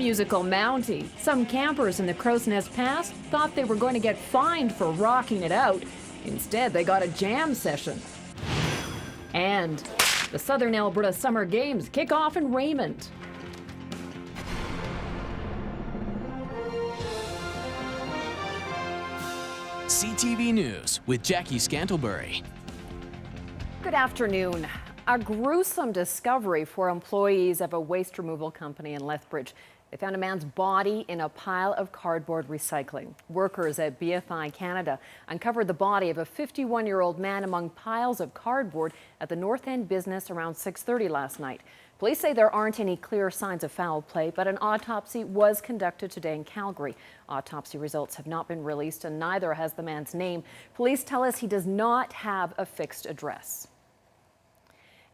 Musical Mountie. Some campers in the Crow's Nest Pass thought they were going to get fined for rocking it out. Instead, they got a jam session. And the Southern Alberta Summer Games kick off in Raymond. CTV News with Jackie Scantlebury. Good afternoon. A gruesome discovery for employees of a waste removal company in Lethbridge. They found a man's body in a pile of cardboard recycling. Workers at BFI Canada uncovered the body of a 51-year-old man among piles of cardboard at the North End business around 6:30 last night. Police say there aren't any clear signs of foul play, but an autopsy was conducted today in Calgary. Autopsy results have not been released, and neither has the man's name. Police tell us he does not have a fixed address.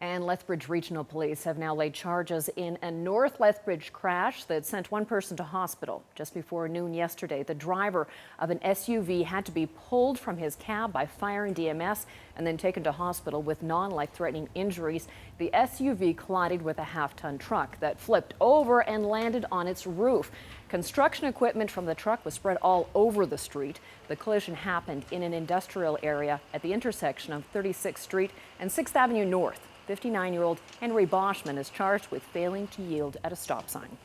And Lethbridge Regional Police have now laid charges in a North Lethbridge crash that sent one person to hospital. Just before noon yesterday, the driver of an SUV had to be pulled from his cab by fire and DMS and then taken to hospital with non-life-threatening injuries. The SUV collided with a half-ton truck that flipped over and landed on its roof. Construction equipment from the truck was spread all over the street. The collision happened in an industrial area at the intersection of 36th Street and 6th Avenue North. 59-year-old Henry Boschman is charged with failing to yield at a stop sign.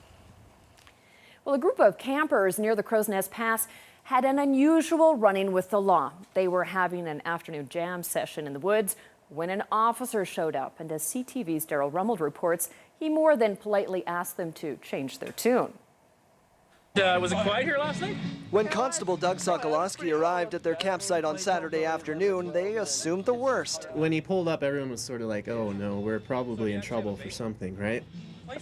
Well, a group of campers near the Crow's Nest Pass had an unusual run-in with the law. They were having an afternoon jam session in the woods when an officer showed up, and as CTV's Daryl Rummel reports, he more than politely asked them to change their tune. Was it quiet here last night? When Constable Doug Sokolowski arrived at their campsite on Saturday afternoon, they assumed the worst. When he pulled up, everyone was sort of like, oh no, we're probably in trouble for something, right?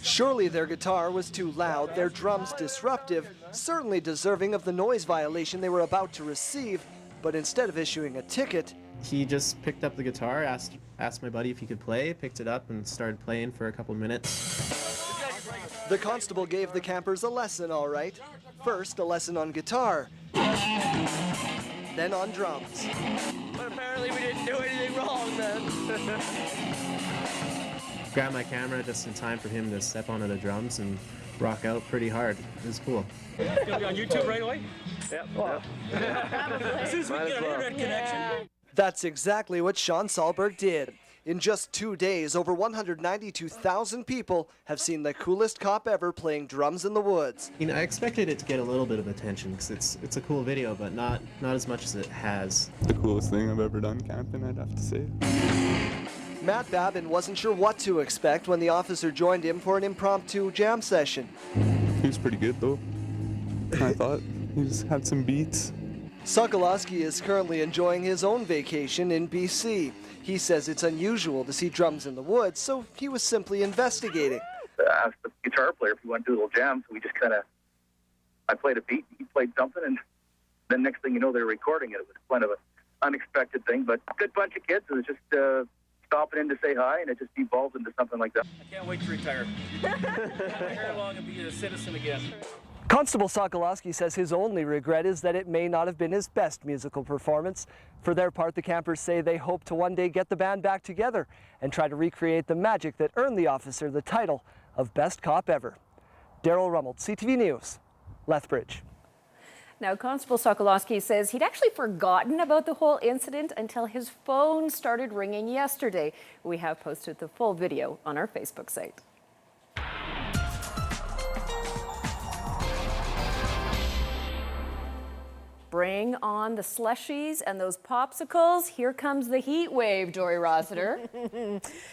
Surely their guitar was too loud, their drums disruptive, certainly deserving of the noise violation they were about to receive, but instead of issuing a ticket, He just picked up the guitar, asked my buddy if he could play, picked it up and started playing for a couple minutes. the constable gave the campers a lesson, all right. First, a lesson on guitar, then on drums. But apparently we didn't do anything wrong then. Grabbed my camera just in time for him to step onto the drums and rock out pretty hard. It was cool. It's gonna be on YouTube right away? Yep. As soon as we get an internet connection. That's exactly what Sean Sahlberg did. In just 2 days, over 192,000 people have seen the coolest cop ever playing drums in the woods. I expected it to get a little bit of attention because it's a cool video, but not as much as it has. The coolest thing I've ever done camping, I'd have to say. Matt Babin wasn't sure what to expect when the officer joined him for an impromptu jam session. He was pretty good though, I thought. He just had some beats. Sokolowski is currently enjoying his own vacation in BC. He says it's unusual to see drums in the woods, so he was simply investigating. I asked the guitar player if he wanted to do a little jam, so we just I played a beat, he played something, and then next thing you know, they were recording it. It was kind of an unexpected thing, but a good bunch of kids. It was just stopping in to say hi, and it just evolved into something like that. I can't wait to retire. Retire long and be a citizen again. Constable Sokolowski says his only regret is that it may not have been his best musical performance. For their part, the campers say they hope to one day get the band back together and try to recreate the magic that earned the officer the title of Best Cop Ever. Daryl Rummel, CTV News, Lethbridge. Now, Constable Sokolowski says he'd actually forgotten about the whole incident until his phone started ringing yesterday. We have posted the full video on our Facebook site. Bring on the slushies and those popsicles. Here comes the heat wave, Dory Rossiter.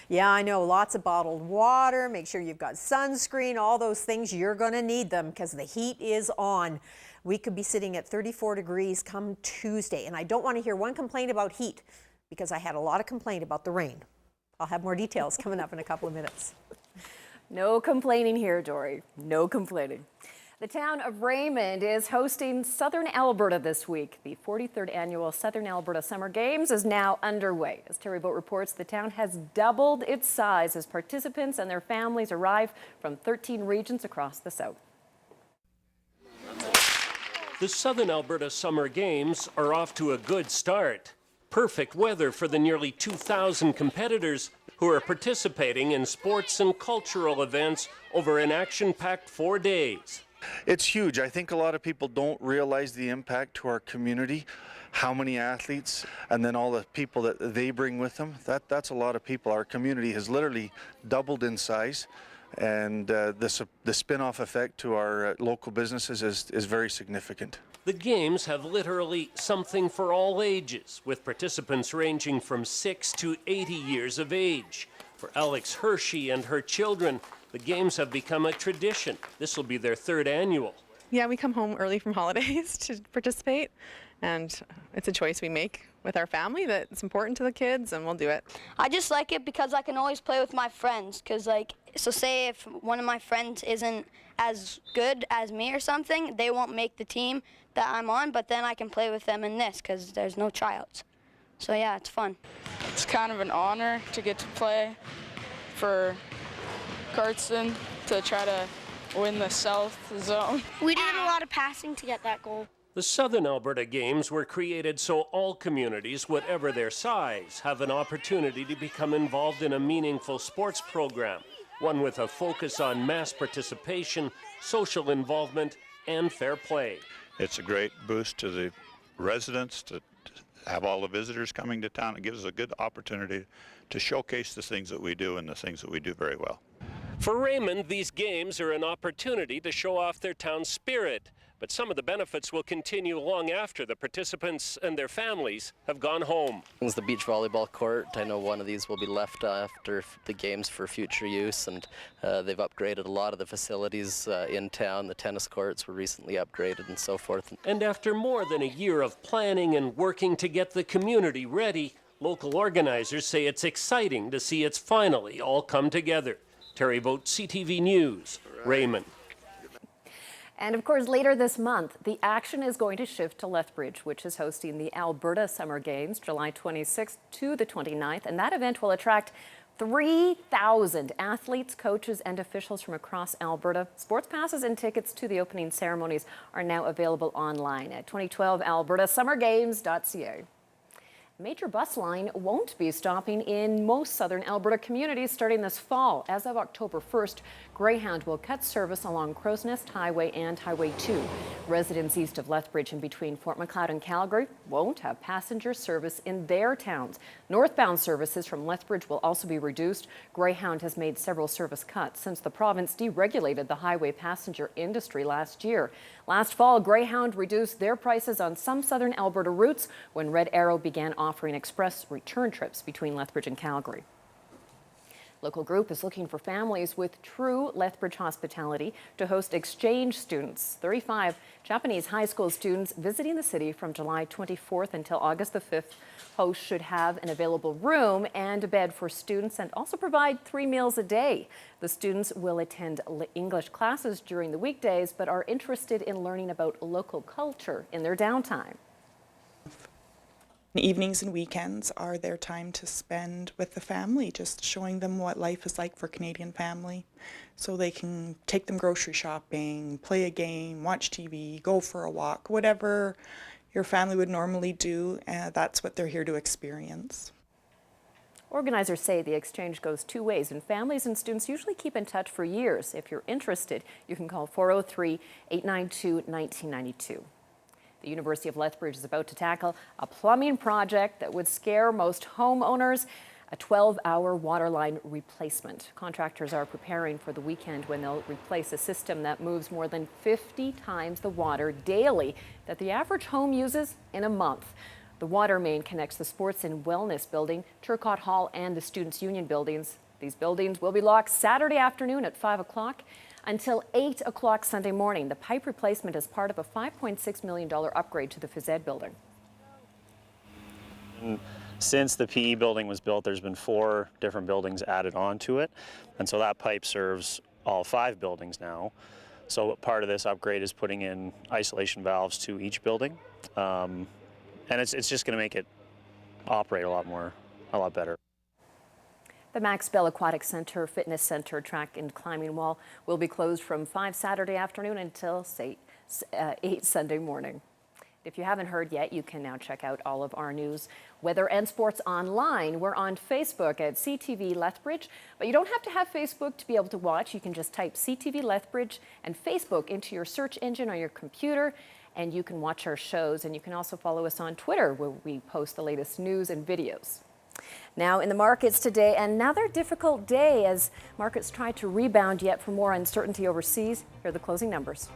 Yeah, I know. Lots of bottled water. Make sure you've got sunscreen, all those things. You're going to need them because the heat is on. We could be sitting at 34 degrees come Tuesday. And I don't want to hear one complaint about heat because I had a lot of complaint about the rain. I'll have more details coming up in a couple of minutes. No complaining here, Dory. No complaining. The town of Raymond is hosting Southern Alberta this week. The 43rd annual Southern Alberta Summer Games is now underway. As Terry Boat reports, the town has doubled its size as participants and their families arrive from 13 regions across the south. The Southern Alberta Summer Games are off to a good start. Perfect weather for the nearly 2,000 competitors who are participating in sports and cultural events over an action-packed 4 days. It's huge. I think a lot of people don't realize the impact to our community, how many athletes, and then all the people that they bring with them. That's a lot of people. Our community has literally doubled in size, and the spin-off effect to our local businesses is very significant. The games have literally something for all ages, with participants ranging from 6 to 80 years of age. For Alex Hershey and her children, the games have become a tradition. This will be their 3rd annual. Yeah, we come home early from holidays to participate, and it's a choice we make with our family that it's important to the kids, and we'll do it. I just like it because I can always play with my friends, because so say if one of my friends isn't as good as me or something, they won't make the team that I'm on, but then I can play with them in this because there's no tryouts. So yeah, it's fun. It's kind of an honor to get to play for Cardston to try to win the South Zone. We did a lot of passing to get that goal. The Southern Alberta Games were created so all communities, whatever their size, have an opportunity to become involved in a meaningful sports program, one with a focus on mass participation, social involvement, and fair play. It's a great boost to the residents to have all the visitors coming to town. It gives us a good opportunity to showcase the things that we do and the things that we do very well. For Raymond, these games are an opportunity to show off their town's spirit, but some of the benefits will continue long after the participants and their families have gone home. It's the beach volleyball court. I know one of these will be left after the games for future use, and they've upgraded a lot of the facilities in town. The tennis courts were recently upgraded and so forth. And after more than a year of planning and working to get the community ready, local organizers say it's exciting to see it's finally all come together. Terry Vogt, CTV News, Raymond. And of course, later this month, the action is going to shift to Lethbridge, which is hosting the Alberta Summer Games, July 26th to the 29th. And that event will attract 3,000 athletes, coaches, and officials from across Alberta. Sports passes and tickets to the opening ceremonies are now available online at 2012albertasummergames.ca. Major bus line won't be stopping in most southern Alberta communities starting this fall. As of October 1st, Greyhound will cut service along Crow's Nest Highway and Highway 2. Residents east of Lethbridge and between Fort Macleod and Calgary won't have passenger service in their towns. Northbound services from Lethbridge will also be reduced. Greyhound has made several service cuts since the province deregulated the highway passenger industry last year. Last fall, Greyhound reduced their prices on some southern Alberta routes when Red Arrow began offering express return trips between Lethbridge and Calgary. Local group is looking for families with true Lethbridge hospitality to host exchange students. 35 Japanese high school students visiting the city from July 24th until August the 5th. Hosts should have an available room and a bed for students and also provide 3 meals a day. The students will attend English classes during the weekdays but are interested in learning about local culture in their downtime. Evenings and weekends are their time to spend with the family, just showing them what life is like for Canadian family. So they can take them grocery shopping, play a game, watch TV, go for a walk, whatever your family would normally do, that's what they're here to experience. Organizers say the exchange goes 2 ways, and families and students usually keep in touch for years. If you're interested, you can call 403-892-1992. The University of Lethbridge is about to tackle a plumbing project that would scare most homeowners, a 12-hour water line replacement. Contractors are preparing for the weekend when they'll replace a system that moves more than 50 times the water daily that the average home uses in a month. The water main connects the Sports and Wellness Building, Turcotte Hall, and the Students' Union buildings. These buildings will be locked Saturday afternoon at 5 o'clock. Until 8 o'clock Sunday morning. The pipe replacement is part of a $5.6 million upgrade to the phys ed building. Since the PE building was built, there's been 4 different buildings added onto it, and so that pipe serves all 5 buildings now. So part of this upgrade is putting in isolation valves to each building, and it's just going to make it operate a lot better. The Max Bell Aquatic Center, Fitness Center, Track and Climbing Wall will be closed from 5 Saturday afternoon until 8 Sunday morning. If you haven't heard yet, you can now check out all of our news, weather and sports online. We're on Facebook at CTV Lethbridge, but you don't have to have Facebook to be able to watch. You can just type CTV Lethbridge and Facebook into your search engine on your computer, and you can watch our shows. And you can also follow us on Twitter, where we post the latest news and videos. Now in the markets today, another difficult day as markets try to rebound yet for more uncertainty overseas. Here are the closing numbers.